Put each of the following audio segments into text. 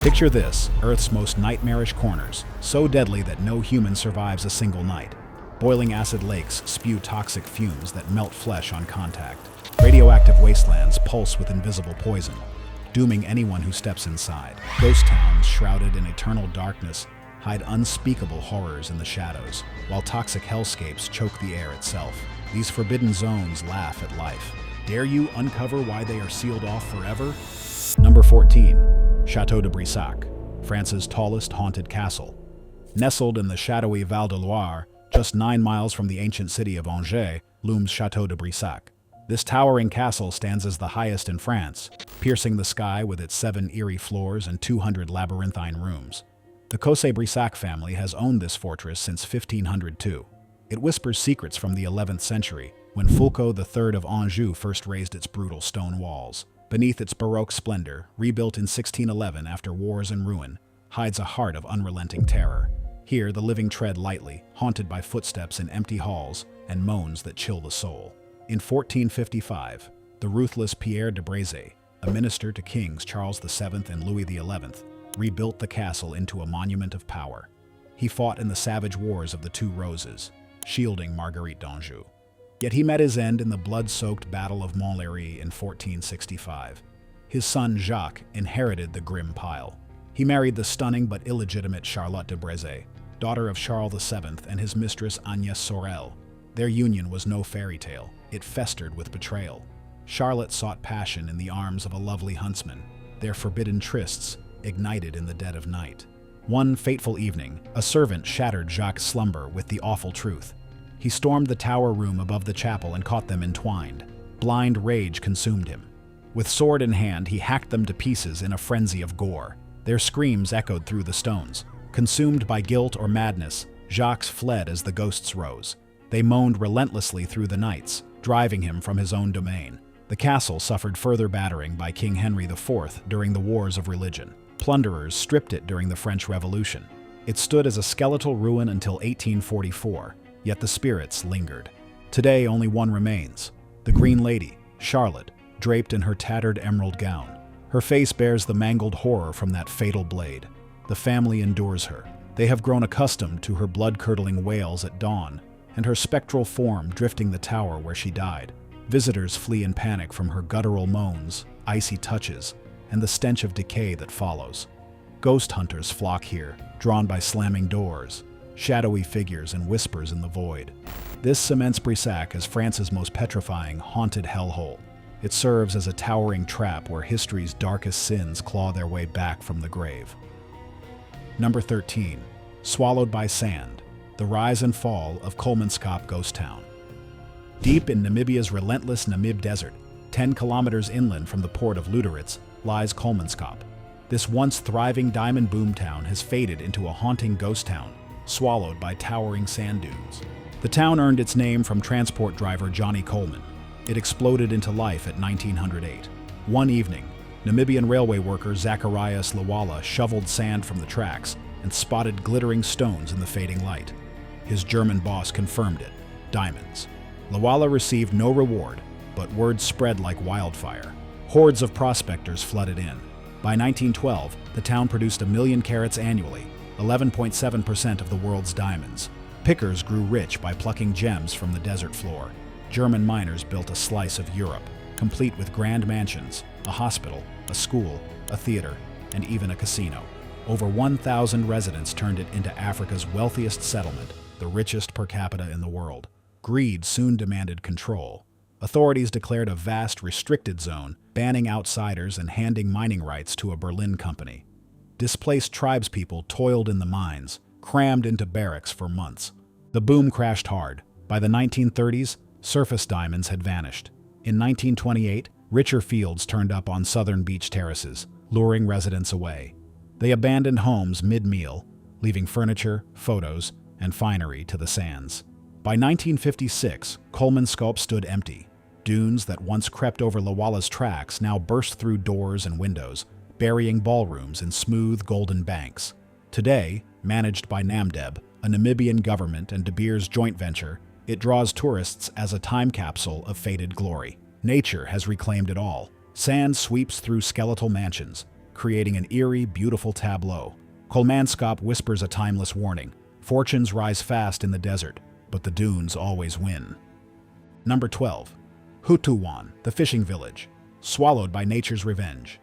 Picture this, Earth's most nightmarish corners, so deadly that no human survives a single night. Boiling acid lakes spew toxic fumes that melt flesh on contact. Radioactive wastelands pulse with invisible poison, dooming anyone who steps inside. Ghost towns, shrouded in eternal darkness, hide unspeakable horrors in the shadows, while toxic hellscapes choke the air itself. These forbidden zones laugh at life. Dare you uncover why they are sealed off forever? Number 14. Chateau de Brissac, France's tallest haunted castle. Nestled in the shadowy Val de Loire, just 9 miles from the ancient city of Angers, looms Chateau de Brissac. This towering castle stands as the highest in France, piercing the sky with its 7 eerie floors and 200 labyrinthine rooms. The Brissac family has owned this fortress since 1502. It whispers secrets from the 11th century, when Fulco III of Anjou first raised its brutal stone walls. Beneath its Baroque splendor, rebuilt in 1611 after wars and ruin, hides a heart of unrelenting terror. Here, the living tread lightly, haunted by footsteps in empty halls and moans that chill the soul. In 1455, the ruthless Pierre de Brissac, a minister to kings Charles VII and Louis XI, rebuilt the castle into a monument of power. He fought in the savage wars of the Two Roses, shielding Marguerite d'Anjou. Yet he met his end in the blood-soaked Battle of Montlhéry in 1465. His son Jacques inherited the grim pile. He married the stunning but illegitimate Charlotte de Brissac, daughter of Charles VII and his mistress Agnès Sorel. Their union was no fairy tale. It festered with betrayal. Charlotte sought passion in the arms of a lovely huntsman. Their forbidden trysts ignited in the dead of night. One fateful evening, a servant shattered Jacques' slumber with the awful truth. He stormed the tower room above the chapel and caught them entwined. Blind rage consumed him. With sword in hand, he hacked them to pieces in a frenzy of gore. Their screams echoed through the stones. Consumed by guilt or madness, Jacques fled as the ghosts rose. They moaned relentlessly through the nights, driving him from his own domain. The castle suffered further battering by King Henry IV during the Wars of Religion. Plunderers stripped it during the French Revolution. It stood as a skeletal ruin until 1844, yet the spirits lingered. Today, only one remains: the Green Lady, Charlotte, draped in her tattered emerald gown. Her face bears the mangled horror from that fatal blade. The family endures her. They have grown accustomed to her blood-curdling wails at dawn, and her spectral form drifting the tower where she died. Visitors flee in panic from her guttural moans, icy touches, and the stench of decay that follows. Ghost hunters flock here, drawn by slamming doors, shadowy figures and whispers in the void. This cements Brissac as France's most petrifying, haunted hellhole. It serves as a towering trap where history's darkest sins claw their way back from the grave. Number 13. Swallowed by Sand, the rise and fall of Kolmanskop Ghost Town. Deep in Namibia's relentless Namib Desert, 10 kilometers inland from the port of Luderitz, lies Kolmanskop. This once thriving diamond boomtown has faded into a haunting ghost town, swallowed by towering sand dunes. The town earned its name from transport driver Johnny Coleman. It exploded into life at 1908. One evening, Namibian railway worker Zacharias Lawala shoveled sand from the tracks and spotted glittering stones in the fading light. His German boss confirmed it: diamonds. Lawala received no reward, but word spread like wildfire. Hordes of prospectors flooded in. By 1912, the town produced 1 million carats annually, 11.7% of the world's diamonds. Pickers grew rich by plucking gems from the desert floor. German miners built a slice of Europe, complete with grand mansions, a hospital, a school, a theater, and even a casino. Over 1,000 residents turned it into Africa's wealthiest settlement, the richest per capita in the world. Greed soon demanded control. Authorities declared a vast restricted zone, banning outsiders and handing mining rights to a Berlin company. Displaced tribespeople toiled in the mines, crammed into barracks for months. The boom crashed hard. By the 1930s, surface diamonds had vanished. In 1928, richer fields turned up on southern beach terraces, luring residents away. They abandoned homes mid-meal, leaving furniture, photos, and finery to the sands. By 1956, Kolmanskop stood empty. Dunes that once crept over Lawala's tracks now burst through doors and windows, burying ballrooms in smooth golden banks. Today, managed by Namdeb, a Namibian government and De Beers joint venture, it draws tourists as a time capsule of faded glory. Nature has reclaimed it all. Sand sweeps through skeletal mansions, creating an eerie, beautiful tableau. Kolmanskop whispers a timeless warning. Fortunes rise fast in the desert, but the dunes always win. Number 12. Houtouwan, the fishing village, swallowed by nature's revenge.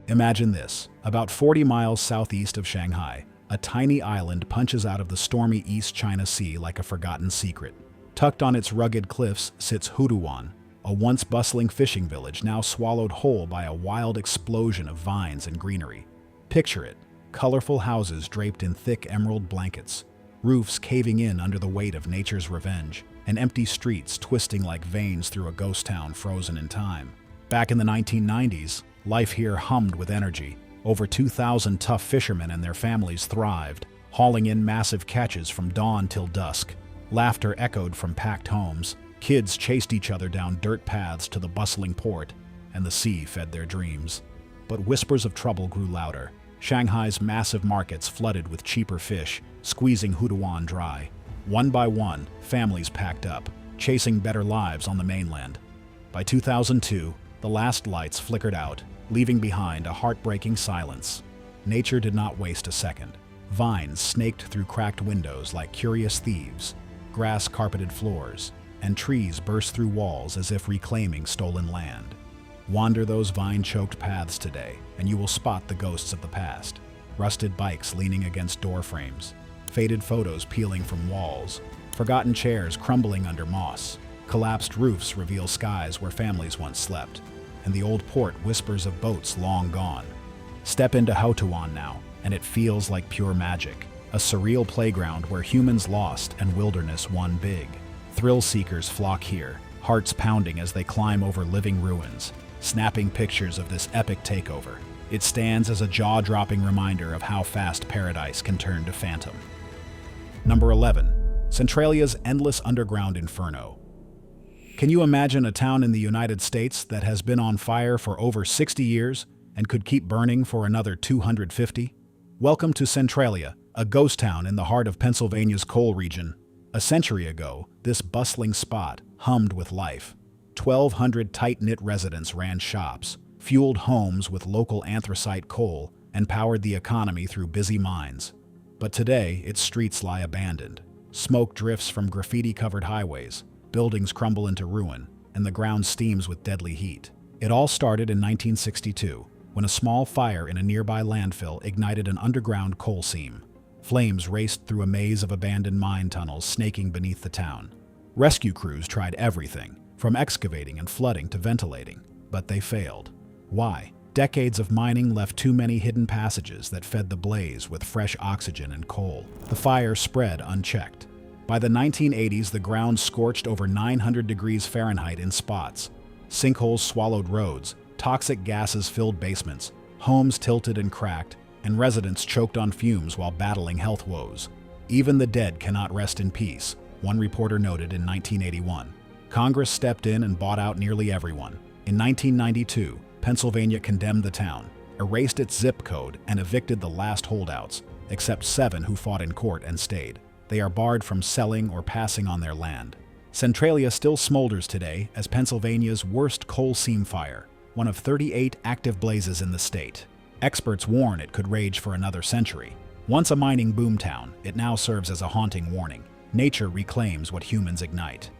Imagine this. About 40 miles southeast of Shanghai, a tiny island punches out of the stormy East China Sea like a forgotten secret. Tucked on its rugged cliffs sits Houtouwan, a once bustling fishing village now swallowed whole by a wild explosion of vines and greenery. Picture it. Colorful houses draped in thick emerald blankets, roofs caving in under the weight of nature's revenge, and empty streets twisting like veins through a ghost town frozen in time. Back in the 1990s, life here hummed with energy. Over 2,000 tough fishermen and their families thrived, hauling in massive catches from dawn till dusk. Laughter echoed from packed homes, kids chased each other down dirt paths to the bustling port, and the sea fed their dreams. But whispers of trouble grew louder. Shanghai's massive markets flooded with cheaper fish, squeezing Houtouwan dry. One by one, families packed up, chasing better lives on the mainland. By 2002, the last lights flickered out, leaving behind a heartbreaking silence. Nature did not waste a second. Vines snaked through cracked windows like curious thieves, grass carpeted floors, and trees burst through walls as if reclaiming stolen land. Wander those vine-choked paths today, and you will spot the ghosts of the past. Rusted bikes leaning against door frames, faded photos peeling from walls, forgotten chairs crumbling under moss. Collapsed roofs reveal skies where families once slept, and the old port whispers of boats long gone. Step into Houtouwan now, and it feels like pure magic, a surreal playground where humans lost and wilderness won big. Thrill-seekers flock here, hearts pounding as they climb over living ruins, snapping pictures of this epic takeover. It stands as a jaw-dropping reminder of how fast paradise can turn to phantom. Number 11. Centralia's endless underground inferno. Can you imagine a town in the United States that has been on fire for over 60 years and could keep burning for another 250? Welcome to Centralia, a ghost town in the heart of Pennsylvania's coal region. A century ago, this bustling spot hummed with life. 1,200 tight-knit residents ran shops, fueled homes with local anthracite coal, and powered the economy through busy mines. But today, its streets lie abandoned. Smoke drifts from graffiti-covered highways, buildings crumble into ruin, and the ground steams with deadly heat. It all started in 1962, when a small fire in a nearby landfill ignited an underground coal seam. Flames raced through a maze of abandoned mine tunnels snaking beneath the town. Rescue crews tried everything, from excavating and flooding to ventilating, but they failed. Why? Decades of mining left too many hidden passages that fed the blaze with fresh oxygen and coal. The fire spread unchecked. By the 1980s, the ground scorched over 900 degrees Fahrenheit in spots. Sinkholes swallowed roads, toxic gases filled basements, homes tilted and cracked, and residents choked on fumes while battling health woes. Even the dead cannot rest in peace, one reporter noted in 1981. Congress stepped in and bought out nearly everyone. In 1992, Pennsylvania condemned the town, erased its zip code, and evicted the last holdouts, except 7 who fought in court and stayed. They are barred from selling or passing on their land. Centralia still smolders today as Pennsylvania's worst coal seam fire, one of 38 active blazes in the state. Experts warn it could rage for another century. Once a mining boomtown, it now serves as a haunting warning. Nature reclaims what humans ignite.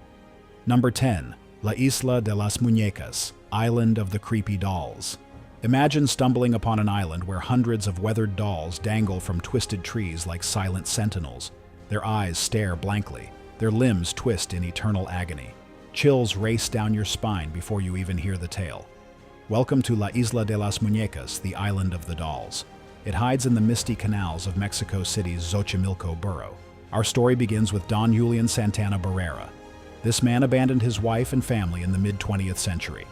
Number 10. La Isla de las Muñecas, Island of the Creepy Dolls. Imagine stumbling upon an island where hundreds of weathered dolls dangle from twisted trees like silent sentinels. Their eyes stare blankly, their limbs twist in eternal agony. Chills race down your spine before you even hear the tale. Welcome to La Isla de las Muñecas, the Island of the Dolls. It hides in the misty canals of Mexico City's Xochimilco borough. Our story begins with Don Julian Santana Barrera. This man abandoned his wife and family in the mid-20th century.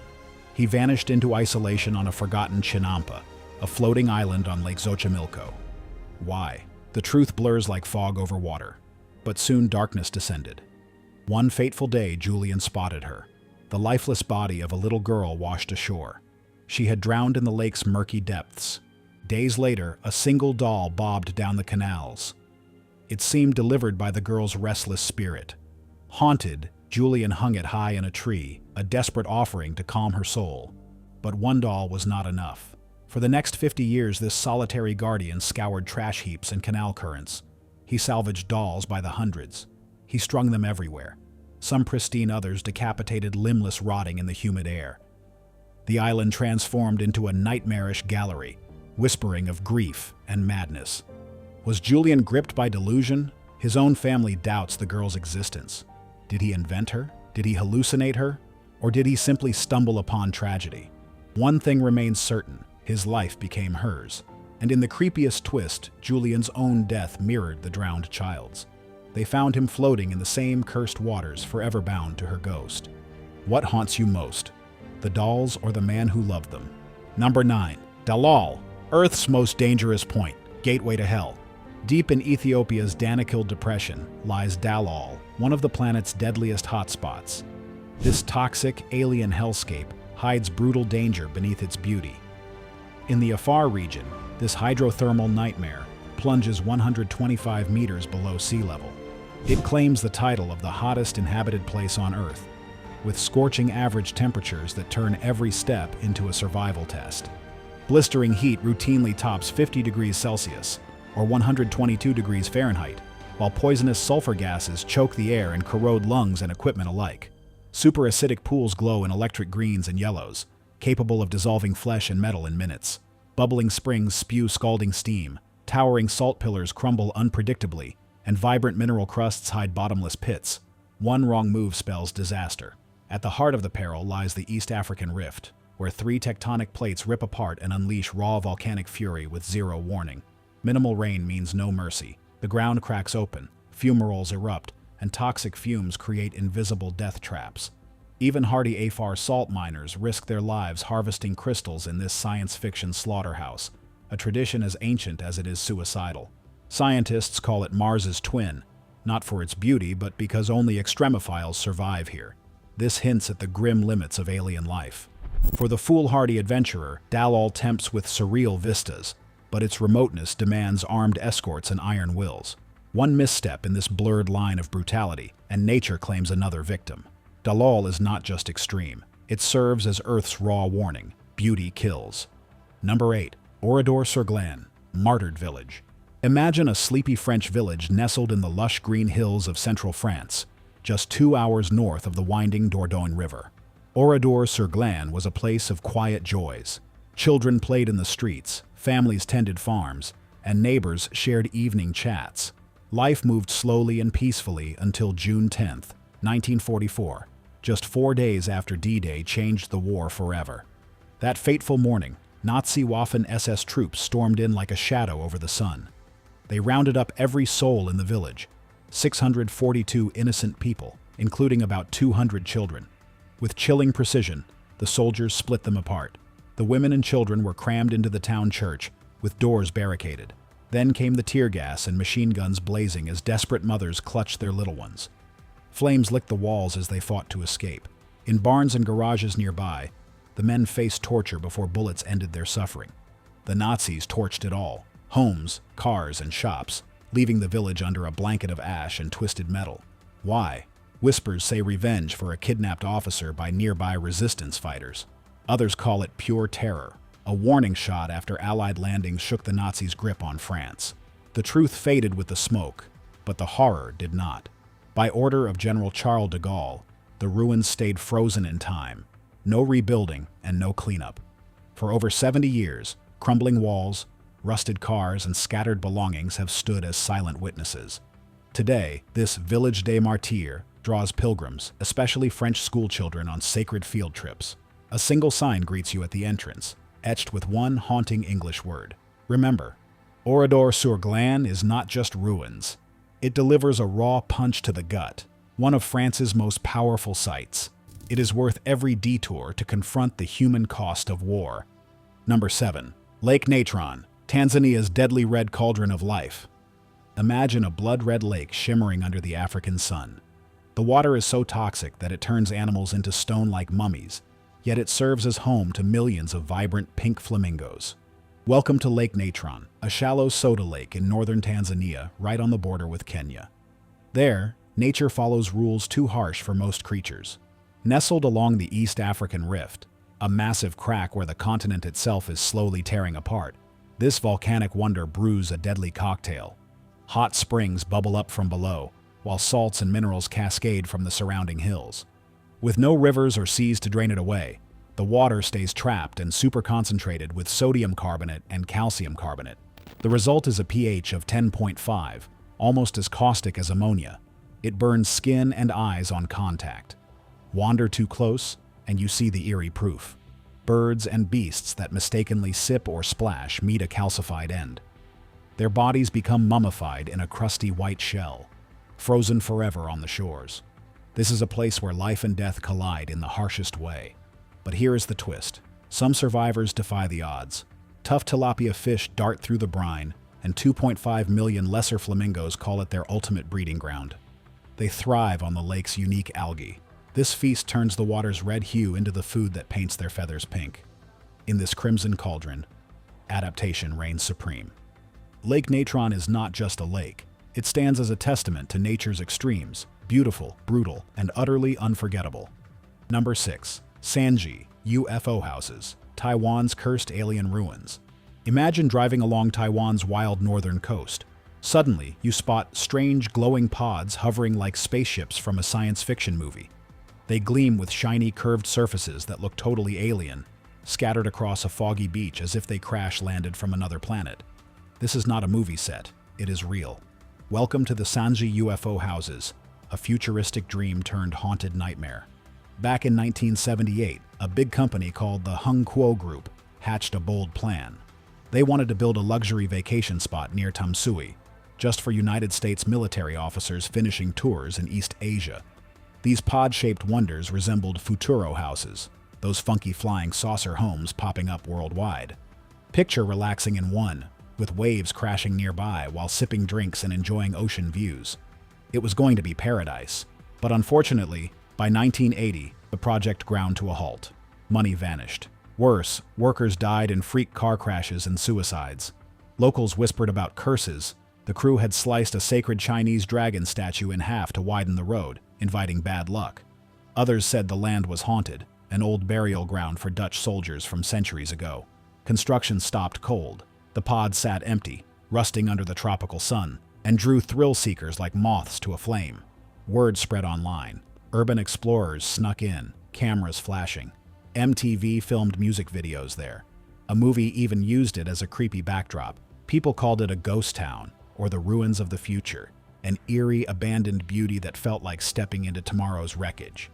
He vanished into isolation on a forgotten Chinampa, a floating island on Lake Xochimilco. Why? The truth blurs like fog over water. But soon darkness descended. One fateful day, Julian spotted her, the lifeless body of a little girl washed ashore. She had drowned in the lake's murky depths. Days later, a single doll bobbed down the canals. It seemed delivered by the girl's restless spirit. Haunted, Julian hung it high in a tree, a desperate offering to calm her soul. But one doll was not enough. For the next 50 years, this solitary guardian scoured trash heaps and canal currents. He salvaged dolls by the hundreds. He strung them everywhere. Some pristine, others decapitated, limbless, rotting in the humid air. The island transformed into a nightmarish gallery, whispering of grief and madness. Was Julian gripped by delusion? His own family doubts the girl's existence. Did he invent her? Did he hallucinate her? Or did he simply stumble upon tragedy? One thing remains certain: his life became hers. And in the creepiest twist, Julian's own death mirrored the drowned child's. They found him floating in the same cursed waters, forever bound to her ghost. What haunts you most? The dolls or the man who loved them? Number 9. Dallol, Earth's most dangerous point, gateway to hell. Deep in Ethiopia's Danakil Depression lies Dallol, one of the planet's deadliest hotspots. This toxic, alien hellscape hides brutal danger beneath its beauty. In the Afar region, this hydrothermal nightmare plunges 125 meters below sea level. It claims the title of the hottest inhabited place on Earth, with scorching average temperatures that turn every step into a survival test. Blistering heat routinely tops 50 degrees Celsius, or 122 degrees Fahrenheit, while poisonous sulfur gases choke the air and corrode lungs and equipment alike. Superacidic pools glow in electric greens and yellows, capable of dissolving flesh and metal in minutes. Bubbling springs spew scalding steam, towering salt pillars crumble unpredictably, and vibrant mineral crusts hide bottomless pits. One wrong move spells disaster. At the heart of the peril lies the East African Rift, where 3 tectonic plates rip apart and unleash raw volcanic fury with zero warning. Minimal rain means no mercy. The ground cracks open, fumaroles erupt, and toxic fumes create invisible death traps. Even hardy Afar salt miners risk their lives harvesting crystals in this science fiction slaughterhouse, a tradition as ancient as it is suicidal. Scientists call it Mars's twin, not for its beauty, but because only extremophiles survive here. This hints at the grim limits of alien life. For the foolhardy adventurer, Dallol tempts with surreal vistas, but its remoteness demands armed escorts and iron wills. One misstep in this blurred line of brutality, and nature claims another victim. Dallol is not just extreme. It serves as Earth's raw warning. Beauty kills. Number 8. Oradour-sur-Glane, Martyred Village. Imagine a sleepy French village nestled in the lush green hills of central France, just 2 hours north of the winding Dordogne River. Oradour-sur-Glane was a place of quiet joys. Children played in the streets, families tended farms, and neighbors shared evening chats. Life moved slowly and peacefully until June 10, 1944, just 4 days after D-Day changed the war forever. That fateful morning, Nazi Waffen SS troops stormed in like a shadow over the sun. They rounded up every soul in the village, 642 innocent people, including about 200 children. With chilling precision, the soldiers split them apart. The women and children were crammed into the town church, with doors barricaded. Then came the tear gas and machine guns blazing as desperate mothers clutched their little ones. Flames licked the walls as they fought to escape. In barns and garages nearby, the men faced torture before bullets ended their suffering. The Nazis torched it all: homes, cars, and shops, leaving the village under a blanket of ash and twisted metal. Why? Whispers say revenge for a kidnapped officer by nearby resistance fighters. Others call it pure terror, a warning shot after Allied landings shook the Nazis' grip on France. The truth faded with the smoke, but the horror did not. By order of General Charles de Gaulle, the ruins stayed frozen in time. No rebuilding and no cleanup. For over 70 years, crumbling walls, rusted cars, and scattered belongings have stood as silent witnesses. Today, this Village des Martyrs draws pilgrims, especially French schoolchildren, on sacred field trips. A single sign greets you at the entrance, etched with one haunting English word. Remember, Oradour-sur-Glane is not just ruins. It delivers a raw punch to the gut, one of France's most powerful sites. It is worth every detour to confront the human cost of war. Number 7. Lake Natron, Tanzania's deadly red cauldron of life. Imagine a blood-red lake shimmering under the African sun. The water is so toxic that it turns animals into stone-like mummies, yet it serves as home to millions of vibrant pink flamingos. Welcome to Lake Natron, a shallow soda lake in northern Tanzania, right on the border with Kenya. There, nature follows rules too harsh for most creatures. Nestled along the East African Rift, a massive crack where the continent itself is slowly tearing apart. This volcanic wonder brews a deadly cocktail. Hot springs bubble up from below, while salts and minerals cascade from the surrounding hills. With no rivers or seas to drain it away, the water stays trapped and super-concentrated with sodium carbonate and calcium carbonate. The result is a pH of 10.5, almost as caustic as ammonia. It burns skin and eyes on contact. Wander too close, and you see the eerie proof. Birds and beasts that mistakenly sip or splash meet a calcified end. Their bodies become mummified in a crusty white shell, frozen forever on the shores. This is a place where life and death collide in the harshest way. But here is the twist. Some survivors defy the odds. Tough tilapia fish dart through the brine, and 2.5 million lesser flamingos call it their ultimate breeding ground. They thrive on the lake's unique algae. This feast turns the water's red hue into the food that paints their feathers pink. In this crimson cauldron, adaptation reigns supreme. Lake Natron is not just a lake. It stands as a testament to nature's extremes, beautiful, brutal, and utterly unforgettable. Number 6. Sanzhi UFO houses, Taiwan's cursed alien ruins. Imagine driving along Taiwan's wild northern coast. Suddenly, you spot strange glowing pods hovering like spaceships from a science fiction movie. They gleam with shiny curved surfaces that look totally alien, scattered across a foggy beach as if they crash-landed from another planet. This is not a movie set, it is real. Welcome to the Sanzhi UFO houses, a futuristic dream turned haunted nightmare. Back in 1978, a big company called the Huashan Group hatched a bold plan. They wanted to build a luxury vacation spot near Tamsui, just for United States military officers finishing tours in East Asia. These pod-shaped wonders resembled futuro houses, those funky flying saucer homes popping up worldwide. Picture relaxing in one, with waves crashing nearby while sipping drinks and enjoying ocean views. It was going to be paradise, but unfortunately, by 1980, the project ground to a halt. Money vanished. Worse, workers died in freak car crashes and suicides. Locals whispered about curses. The crew had sliced a sacred Chinese dragon statue in half to widen the road, inviting bad luck. Others said the land was haunted, an old burial ground for Dutch soldiers from centuries ago. Construction stopped cold. The pod sat empty, rusting under the tropical sun, and drew thrill-seekers like moths to a flame. Word spread online. Urban explorers snuck in, cameras flashing. MTV filmed music videos there. A movie even used it as a creepy backdrop. People called it a ghost town, or the ruins of the future, an eerie, abandoned beauty that felt like stepping into tomorrow's wreckage.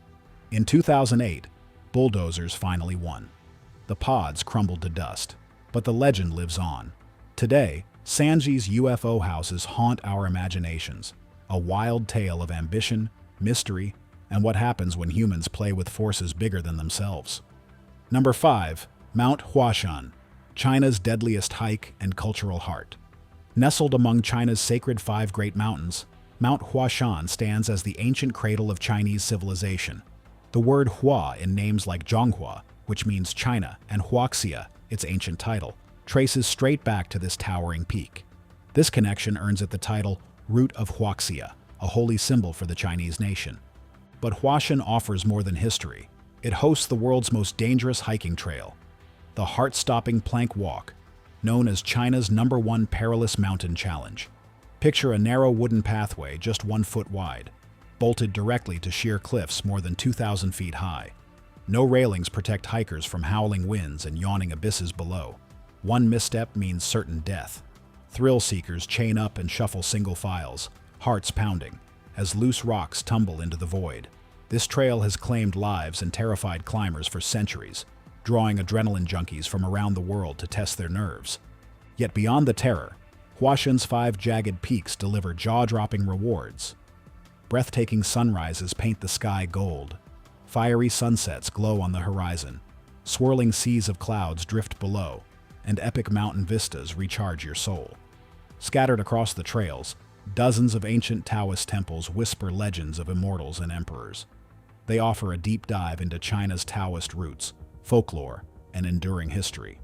In 2008, bulldozers finally won. The pods crumbled to dust, but the legend lives on. Today, Sanzhi's UFO houses haunt our imaginations, a wild tale of ambition, mystery, and what happens when humans play with forces bigger than themselves. Number 5. Mount Huashan, China's deadliest hike and cultural heart. Nestled among China's sacred 5 great mountains, Mount Huashan stands as the ancient cradle of Chinese civilization. The word Hua in names like Zhonghua, which means China, and Huaxia, its ancient title, traces straight back to this towering peak. This connection earns it the title Root of Huaxia, a holy symbol for the Chinese nation. But Huashan offers more than history. It hosts the world's most dangerous hiking trail, the heart-stopping plank walk, known as China's #1 perilous mountain challenge. Picture a narrow wooden pathway just 1 foot wide, bolted directly to sheer cliffs more than 2,000 feet high. No railings protect hikers from howling winds and yawning abysses below. One misstep means certain death. Thrill-seekers chain up and shuffle single files, hearts pounding, as loose rocks tumble into the void. This trail has claimed lives and terrified climbers for centuries, drawing adrenaline junkies from around the world to test their nerves. Yet beyond the terror, Huashan's 5 jagged peaks deliver jaw-dropping rewards. Breathtaking sunrises paint the sky gold. Fiery sunsets glow on the horizon. Swirling seas of clouds drift below, and epic mountain vistas recharge your soul. Scattered across the trails, dozens of ancient Taoist temples whisper legends of immortals and emperors. They offer a deep dive into China's Taoist roots, folklore, and enduring history.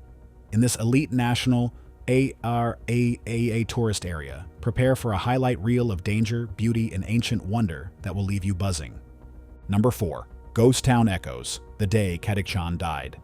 In this elite national ARAAA tourist area, prepare for a highlight reel of danger, beauty, and ancient wonder that will leave you buzzing. Number 4. Ghost Town Echoes, the day Kadykchan died.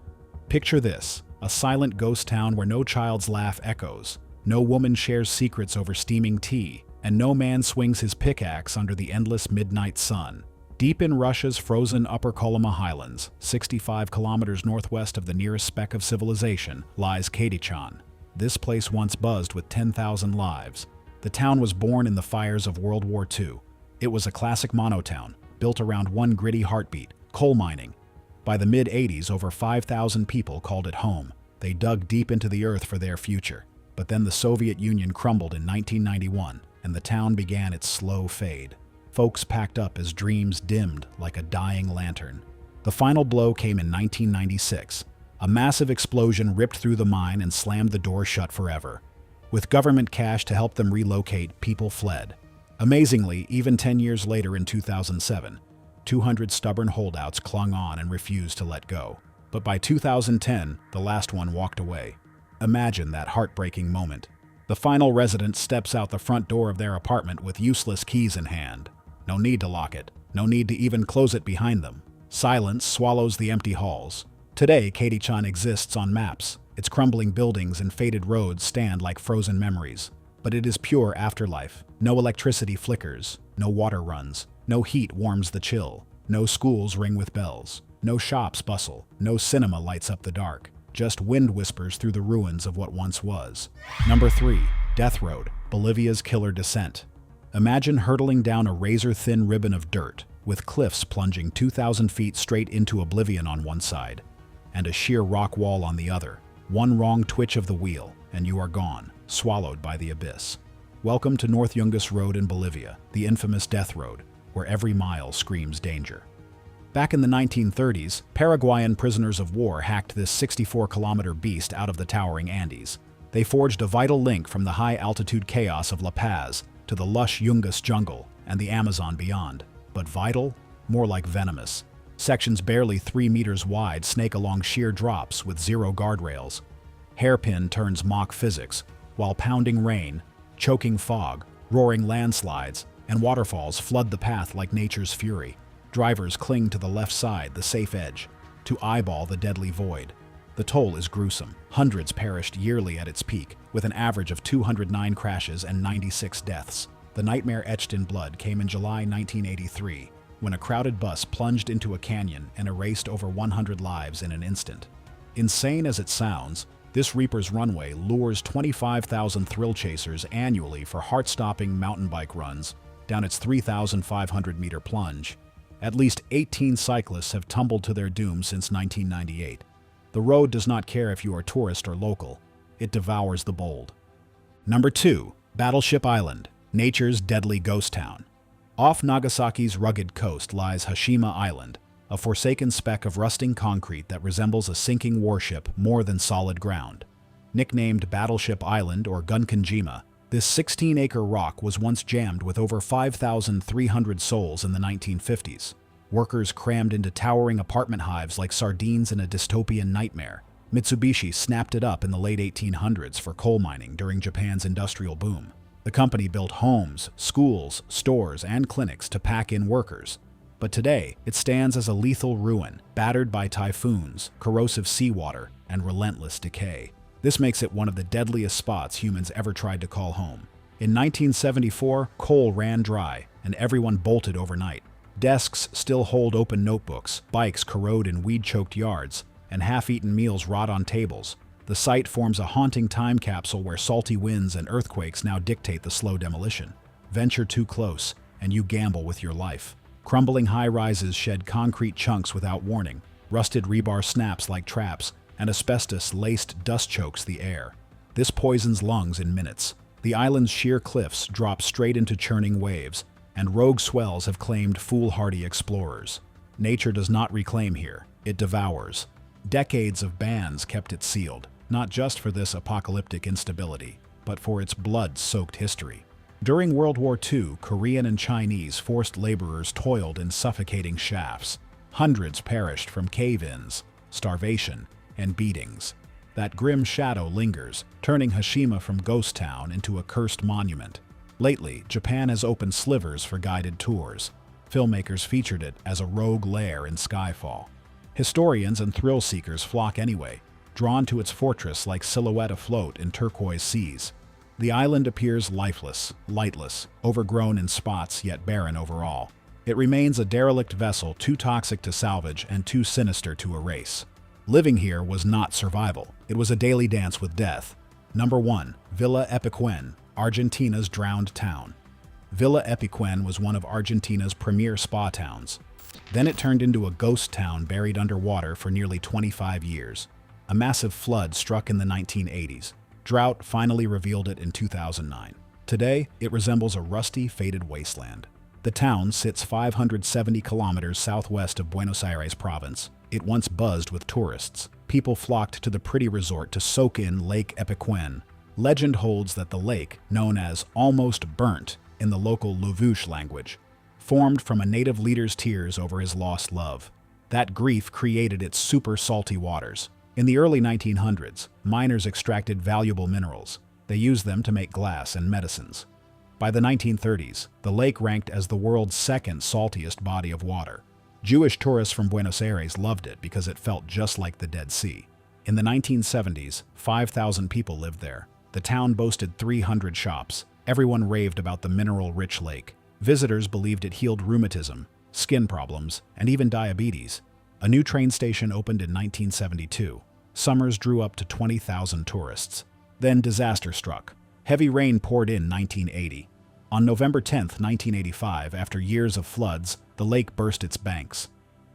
Picture this, a silent ghost town where no child's laugh echoes, no woman shares secrets over steaming tea, and no man swings his pickaxe under the endless midnight sun. Deep in Russia's frozen Upper Kolyma Highlands, 65 kilometers northwest of the nearest speck of civilization, lies Kadykchan. This place once buzzed with 10,000 lives. The town was born in the fires of World War II. It was a classic monotown, built around one gritty heartbeat, coal mining. By the mid-80s, over 5,000 people called it home. They dug deep into the earth for their future. But then the Soviet Union crumbled in 1991, and the town began its slow fade. Folks packed up as dreams dimmed like a dying lantern. The final blow came in 1996. A massive explosion ripped through the mine and slammed the door shut forever. With government cash to help them relocate, people fled. Amazingly, even 10 years later in 2007, 200 stubborn holdouts clung on and refused to let go. But by 2010, the last one walked away. Imagine that heartbreaking moment. The final resident steps out the front door of their apartment with useless keys in hand. No need to lock it. No need to even close it behind them. Silence swallows the empty halls. Today, Kadykchan exists on maps. Its crumbling buildings and faded roads stand like frozen memories. But it is pure afterlife. No electricity flickers. No water runs. No heat warms the chill. No schools ring with bells. No shops bustle. No cinema lights up the dark. Just wind whispers through the ruins of what once was. Number 3. Death Road, Bolivia's killer descent. Imagine hurtling down a razor-thin ribbon of dirt, with cliffs plunging 2,000 feet straight into oblivion on one side, and a sheer rock wall on the other. One wrong twitch of the wheel, and you are gone, swallowed by the abyss. Welcome to North Yungas Road in Bolivia, the infamous Death Road, where every mile screams danger. Back in the 1930s, Paraguayan prisoners of war hacked this 64-kilometer beast out of the towering Andes. They forged a vital link from the high-altitude chaos of La Paz to the lush Yungas jungle and the Amazon beyond. But vital? More like venomous. Sections barely 3 meters wide snake along sheer drops with zero guardrails. Hairpin turns mock physics, while pounding rain, choking fog, roaring landslides, and waterfalls flood the path like nature's fury. Drivers cling to the left side, the safe edge, to eyeball the deadly void. The toll is gruesome. Hundreds perished yearly at its peak, with an average of 209 crashes and 96 deaths. The nightmare etched in blood came in July 1983, when a crowded bus plunged into a canyon and erased over 100 lives in an instant. Insane as it sounds, this Reaper's Runway lures 25,000 thrill chasers annually for heart-stopping mountain bike runs down its 3,500-meter plunge. At least 18 cyclists have tumbled to their doom since 1998. The road does not care if you are tourist or local. It devours the bold. Number 2. Battleship Island, nature's deadly ghost town. Off Nagasaki's rugged coast lies Hashima Island, a forsaken speck of rusting concrete that resembles a sinking warship more than solid ground. Nicknamed Battleship Island or Gunkanjima, this 16-acre rock was once jammed with over 5,300 souls in the 1950s. Workers crammed into towering apartment hives like sardines in a dystopian nightmare. Mitsubishi snapped it up in the late 1800s for coal mining during Japan's industrial boom. The company built homes, schools, stores, and clinics to pack in workers. But today, it stands as a lethal ruin, battered by typhoons, corrosive seawater, and relentless decay. This makes it one of the deadliest spots humans ever tried to call home. In 1974, coal ran dry, and everyone bolted overnight. Desks still hold open notebooks, bikes corrode in weed-choked yards, and half-eaten meals rot on tables. The site forms a haunting time capsule where salty winds and earthquakes now dictate the slow demolition. Venture too close, and you gamble with your life. Crumbling high-rises shed concrete chunks without warning. Rusted rebar snaps like traps, and asbestos-laced dust chokes the air. This poisons lungs in minutes. The island's sheer cliffs drop straight into churning waves, and rogue swells have claimed foolhardy explorers. Nature does not reclaim here, it devours. Decades of bans kept it sealed, not just for this apocalyptic instability, but for its blood-soaked history. During World War II, Korean and Chinese forced laborers toiled in suffocating shafts. Hundreds perished from cave-ins, starvation, and beatings. That grim shadow lingers, turning Hashima from ghost town into a cursed monument. Lately, Japan has opened slivers for guided tours. Filmmakers featured it as a rogue lair in Skyfall. Historians and thrill-seekers flock anyway, drawn to its fortress like silhouette afloat in turquoise seas. The island appears lifeless, lightless, overgrown in spots yet barren overall. It remains a derelict vessel too toxic to salvage and too sinister to erase. Living here was not survival. It was a daily dance with death. Number 1. Villa Epecuen, Argentina's drowned town. Villa Epecuen was one of Argentina's premier spa towns. Then it turned into a ghost town buried underwater for nearly 25 years. A massive flood struck in the 1980s. Drought finally revealed it in 2009. Today, it resembles a rusty, faded wasteland. The town sits 570 kilometers southwest of Buenos Aires province. It once buzzed with tourists. People flocked to the pretty resort to soak in Lake Epecuen. Legend holds that the lake, known as almost burnt in the local Louvuche language, formed from a native leader's tears over his lost love. That grief created its super salty waters. In the early 1900s, miners extracted valuable minerals. They used them to make glass and medicines. By the 1930s, the lake ranked as the world's second saltiest body of water. Jewish tourists from Buenos Aires loved it because it felt just like the Dead Sea. In the 1970s, 5,000 people lived there. The town boasted 300 shops. Everyone raved about the mineral-rich lake. Visitors believed it healed rheumatism, skin problems, and even diabetes. A new train station opened in 1972. Summers drew up to 20,000 tourists. Then disaster struck. Heavy rain poured in 1980. On November 10, 1985, after years of floods, the lake burst its banks.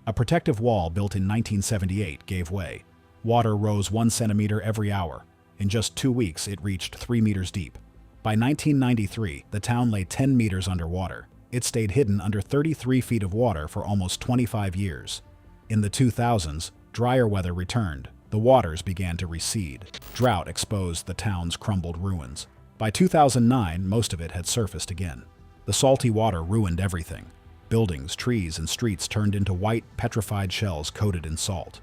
A protective wall built in 1978 gave way. Water rose 1 centimeter every hour. In just 2 weeks, it reached 3 meters deep. By 1993, the town lay 10 meters underwater. It stayed hidden under 33 feet of water for almost 25 years. In the 2000s, drier weather returned. The waters began to recede. Drought exposed the town's crumbled ruins. By 2009, most of it had surfaced again. The salty water ruined everything. Buildings, trees, and streets turned into white, petrified shells coated in salt.